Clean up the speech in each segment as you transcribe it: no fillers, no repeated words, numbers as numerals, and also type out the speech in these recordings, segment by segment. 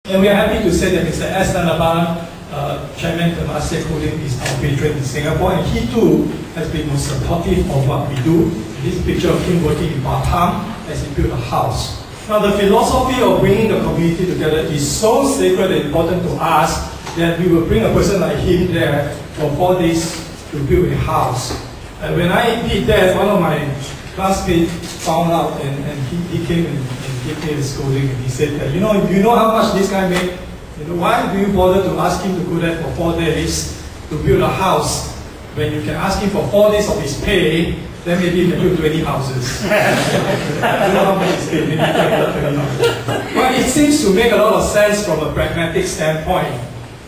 And we are happy to say that Mr. S. Nanaban, Chairman Temasek Holding, is our patron in Singapore, and he too has been most supportive of what we do. This picture of him working in Batam as he built a house. Now, the philosophy of bringing the community together is so sacred and important to us that we will bring a person like him there for 4 days to build a house. And when I did that, one of my classmates found out, and he came and gave me a scolding, and he said that, you know how much this guy made? Why do you bother to ask him to go there for 4 days to build a house when you can ask him for 4 days of his pay? Then maybe he can build 20 houses. I don't know how much he's paid, maybe 20 houses. But it seems to make a lot of sense from a pragmatic standpoint.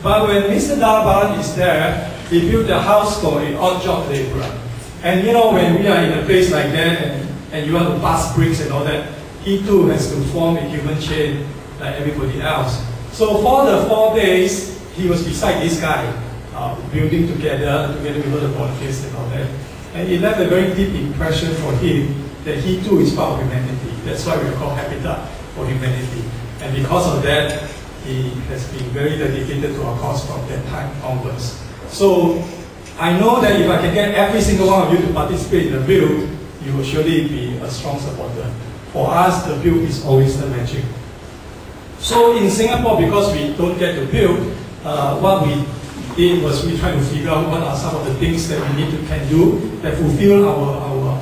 But when Mr. Nanaban is there, he built a house for an odd job laborer. And when we are in a place like that and you want to pass bricks and all that, he too has to form a human chain like everybody else. So for the 4 days, he was beside this guy, building together with all the volunteers and all that. And it left a very deep impression for him that he too is part of humanity. That's why we are called Habitat for Humanity. And because of that, he has been very dedicated to our cause from that time onwards. So I know that if I can get every single one of you to participate in the build, you will surely be a strong supporter. For us, the build is always the magic. So in Singapore, because we don't get to build, what we did was we tried to figure out what are some of the things that we can do that fulfill our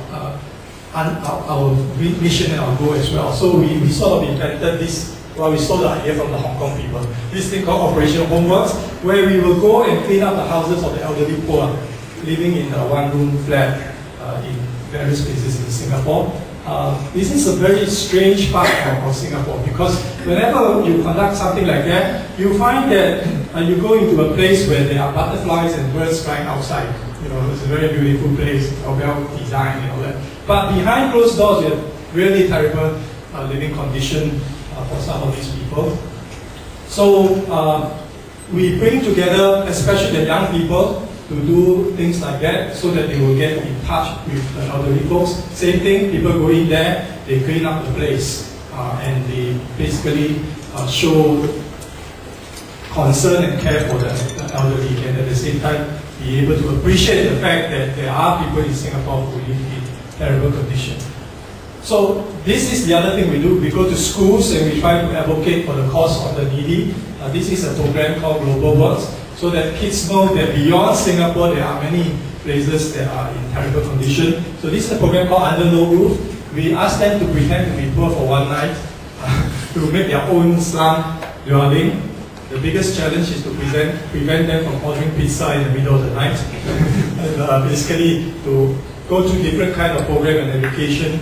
mission and our goal as well. So we sort of invented this. Well, we stole the idea from the Hong Kong people. This thing called Operation Homeworks, where we will go and clean up the houses of the elderly poor living in a one-room flat in various places in Singapore. This is a very strange part of Singapore, because whenever you conduct something like that, you find that you go into a place where there are butterflies and birds flying outside. It's a very beautiful place, well designed and all that. But behind closed doors, you have really terrible living condition for some of these people. So we bring together, especially the young people, to do things like that so that they will get in touch with the elderly folks. Same thing, people go in there, they clean up the place, and they basically show concern and care for the elderly, and at the same time be able to appreciate the fact that there are people in Singapore who live in terrible conditions. So this is the other thing we do. We go to schools and we try to advocate for the cause of the needy. This is a program called Global Works, so that kids know that beyond Singapore there are many places that are in terrible condition. So this is a program called Under No Roof. We ask them to pretend to be poor for one night to make their own slum dwelling. The biggest challenge is to prevent them from ordering pizza in the middle of the night. And basically to go through different kind of program and education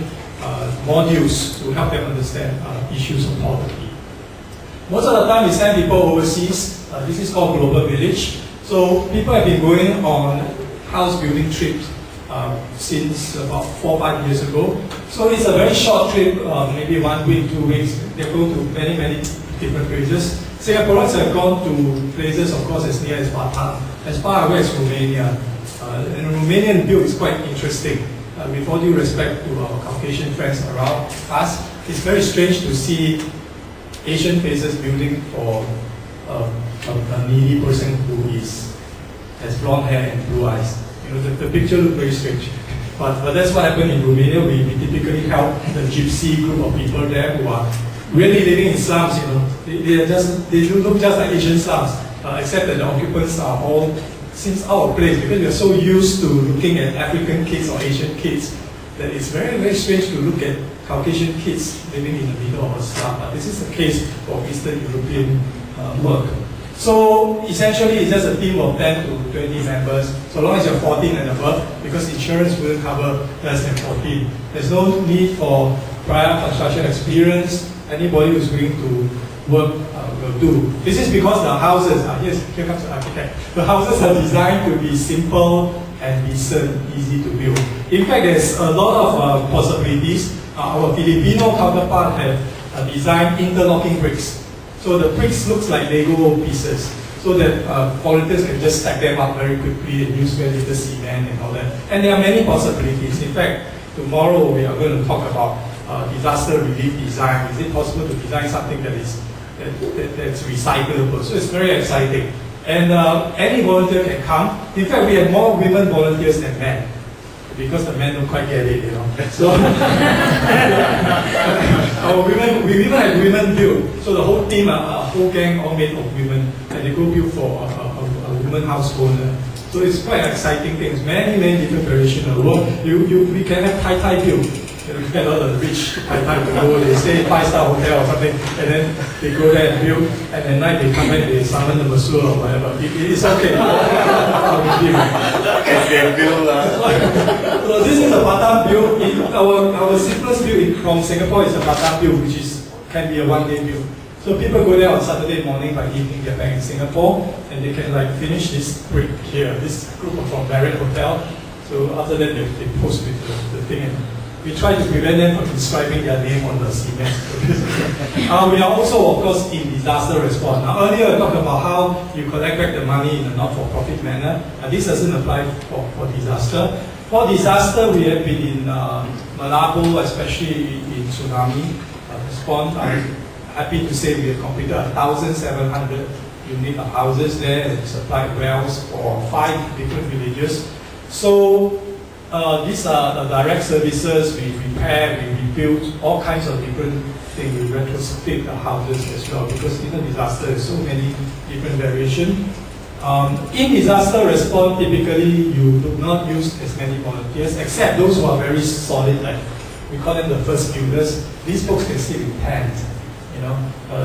modules to help them understand issues of poverty. Most of the time we send people overseas. This is called Global Village. So people have been going on house building trips since about 4 or 5 years ago. So it's a very short trip, maybe 1 week, 2 weeks. They go to many, many different places. Singaporeans have gone to places, of course, as near as Batam, as far away as Romania. And Romanian build is quite interesting. With all due respect to our Caucasian friends around us, it's very strange to see Asian faces building for a needy person who has blonde hair and blue eyes. The picture looks very strange. But that's what happened in Romania. We typically help the gypsy group of people there who are really living in slums. They look just like Asian slums, except that the occupants are all since out of place, because we are so used to looking at African kids or Asian kids that it's very, very strange to look at Caucasian kids living in the middle of a slum. But this is the case for Eastern European work. So essentially it's just a team of 10 to 20 members, so long as you're 14 and above, because insurance will cover less than 14. There's no need for prior construction experience. Anybody who's willing to work will do. This is because the houses, here comes the architect. The houses are designed to be simple and decent, easy to build. In fact, there's a lot of possibilities. Our Filipino counterpart have designed interlocking bricks. So the bricks looks like Lego pieces, so that volunteers can just stack them up very quickly and use very little cement and all that. And there are many possibilities. In fact, tomorrow we are going to talk about disaster relief design. Is it possible to design something that is that's recyclable. So it's very exciting. And any volunteer can come. In fact, we have more women volunteers than men, because the men don't quite get it, you know. So our women, we even have women build. So the whole team, a whole gang, all made of women, and they go build for a woman house owner. So it's quite exciting things. Many different variations of the world. We can have Thai build. You know, you get all the rich Thai to go. They stay 5-star hotel or something, and then they go there and build. And at night they come back, they summon the masseur or whatever. It's okay. So this is a Batam build. Our simplest build from Singapore is a Batam build, which can be a one-day build. So people go there on Saturday morning, by evening they're back in Singapore, and they can like finish this break here, this group from Marriott Hotel. So after that they post with the thing, and we try to prevent them from inscribing their name on the cement. We are also, of course, in disaster response. Now earlier I talked about how you collect back the money in a not-for-profit manner. This doesn't apply for disaster. For disaster, we have been in Malabo, especially in tsunami response. Happy to say we have completed 1,700 units of houses there and supplied wells for 5 different villages. So these are the direct services. We repair, we rebuild, all kinds of different things. We retrofit the houses as well, because in a disaster there's so many different variations. In disaster response, typically you do not use as many volunteers, except those who are very solid, like we call them the first builders. These folks can sleep in tents.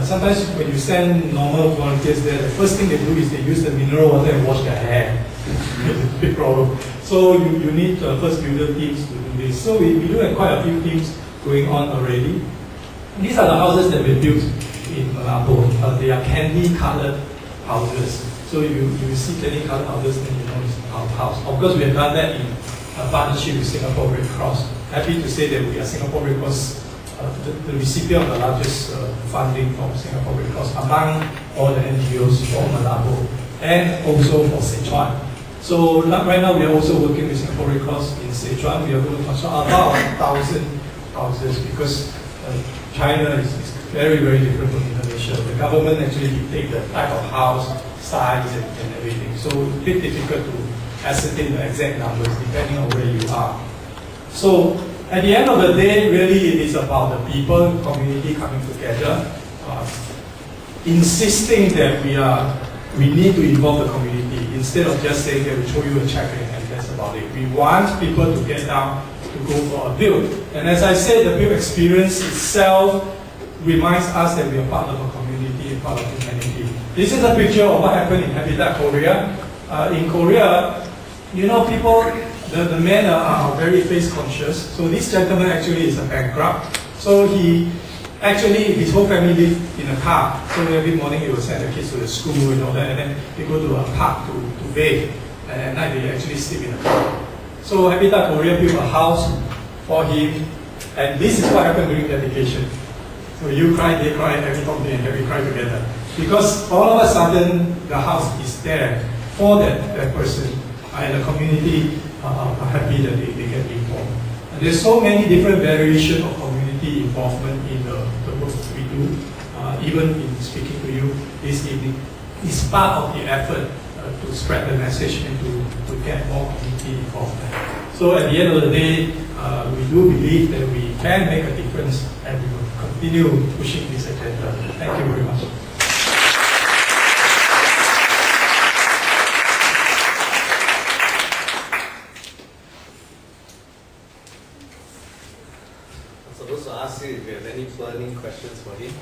Sometimes when you send normal volunteers there, the first thing they do is they use the mineral water and wash their hair. It's a big problem. So you need first builder teams to do this. So we do have quite a few teams going on already. These are the houses that we built in Malabo. They are candy-colored houses. So you see candy-colored houses, then you know it's our house. Of course, we have done that in partnership with Singapore Red Cross. Happy to say that we are Singapore Red Cross, the recipient of the largest funding from Singapore Red Cross among all the NGOs for Malabo and also for Sichuan. So right now we are also working with Singapore Red Cross in Sichuan. We are going to construct about 1,000 houses, because China is very different from Indonesia. The government actually dictates the type of house, size and everything. So it's a bit difficult to ascertain the exact numbers depending on where you are. So at the end of the day, really it is about the people, community coming together, insisting that we need to involve the community instead of just saying that we show you a check and that's about it. We want people to get down to go for a build. And as I said, the build experience itself reminds us that we are part of a community and part of humanity. This is a picture of what happened in Habitat Korea. In Korea, people, the men are very face conscious. So this gentleman actually is a bankrupt. So his whole family live in a car. So every morning he will send the kids to the school and all that, and then they go to a park to bathe. And at night they actually sleep in a car. So Habitat Korea built a house for him, and this is what happened during dedication. So you cry, they cry, everybody and we cry together. Because all of a sudden the house is there for that person, and the community are happy that they get involved. And there's so many different variations of community involvement in the work we do. Even in speaking to you this evening, it's part of the effort to spread the message and to get more community involvement. So at the end of the day, we do believe that we can make a difference, and we will continue pushing this agenda. Thank you very much. If you have any burning questions for him.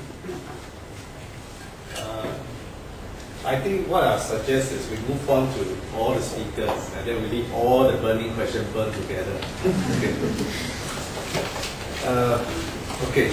I think what I suggest is we move on to all the speakers, and then we leave all the burning questions burned together. Okay. Okay.